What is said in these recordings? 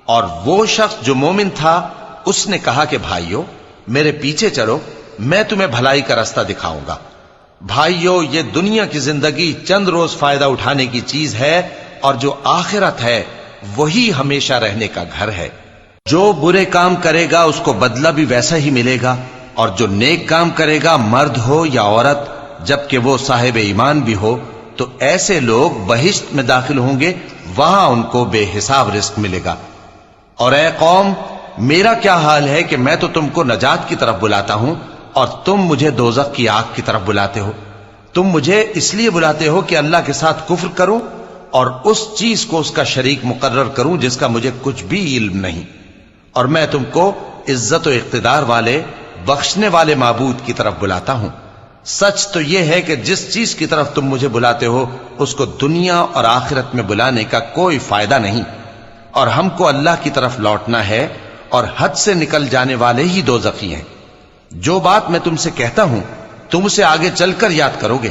اور وہ شخص جو مومن تھا اس نے کہا کہ بھائیو میرے پیچھے چلو، میں تمہیں بھلائی کا راستہ دکھاؤں گا۔ بھائیو یہ دنیا کی زندگی چند روز فائدہ اٹھانے کی چیز ہے، اور جو آخرت ہے وہی ہمیشہ رہنے کا گھر ہے۔ جو برے کام کرے گا اس کو بدلہ بھی ویسا ہی ملے گا، اور جو نیک کام کرے گا مرد ہو یا عورت جبکہ وہ صاحب ایمان بھی ہو تو ایسے لوگ بہشت میں داخل ہوں گے، وہاں ان کو بے حساب رزق ملے گا۔ اور اے قوم میرا کیا حال ہے کہ میں تو تم کو نجات کی طرف بلاتا ہوں اور تم مجھے دوزخ کی آگ کی طرف بلاتے ہو۔ تم مجھے اس لیے بلاتے ہو کہ اللہ کے ساتھ کفر کروں اور اس چیز کو اس کا شریک مقرر کروں جس کا مجھے کچھ بھی علم نہیں، اور میں تم کو عزت و اقتدار والے بخشنے والے معبود کی طرف بلاتا ہوں۔ سچ تو یہ ہے کہ جس چیز کی طرف تم مجھے بلاتے ہو اس کو دنیا اور آخرت میں بلانے کا کوئی فائدہ نہیں، اور ہم کو اللہ کی طرف لوٹنا ہے، اور حد سے نکل جانے والے ہی دوزخی ہیں۔ جو بات میں تم سے کہتا ہوں تم اسے آگے چل کر یاد کرو گے،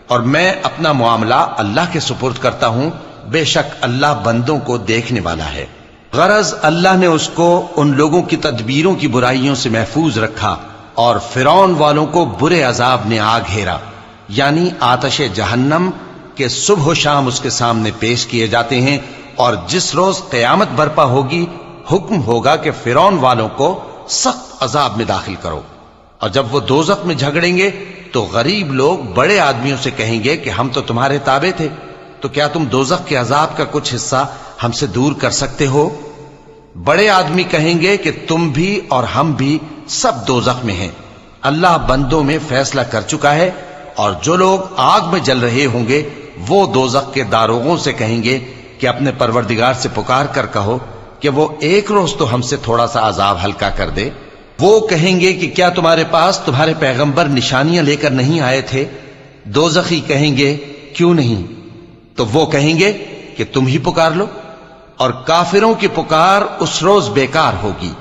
اور میں اپنا معاملہ اللہ کے سپرد کرتا ہوں، بے شک اللہ بندوں کو دیکھنے والا ہے۔ غرض اللہ نے اس کو ان لوگوں کی تدبیروں کی برائیوں سے محفوظ رکھا، اور فرعون والوں کو برے عذاب نے آ گھیرا، یعنی آتش جہنم کے صبح و شام اس کے سامنے پیش کیے جاتے ہیں، اور جس روز قیامت برپا ہوگی حکم ہوگا کہ فرعون والوں کو سخت عذاب میں داخل کرو۔ اور جب وہ دوزخ میں جھگڑیں گے تو غریب لوگ بڑے آدمیوں سے کہیں گے کہ ہم تو تمہارے تابع تھے، تو کیا تم دوزخ کے عذاب کا کچھ حصہ ہم سے دور کر سکتے ہو؟ بڑے آدمی کہیں گے کہ تم بھی اور ہم بھی سب دوزخ میں ہیں، اللہ بندوں میں فیصلہ کر چکا ہے۔ اور جو لوگ آگ میں جل رہے ہوں گے وہ دوزخ کے داروغوں سے کہیں گے کہ اپنے پروردگار سے پکار کر کہو کہ وہ ایک روز تو ہم سے تھوڑا سا عذاب ہلکا کر دے۔ وہ کہیں گے کہ کیا تمہارے پاس تمہارے پیغمبر نشانیاں لے کر نہیں آئے تھے؟ دوزخی کہیں گے کیوں نہیں؟ تو وہ کہیں گے کہ تم ہی پکار لو، اور کافروں کی پکار اس روز بیکار ہوگی۔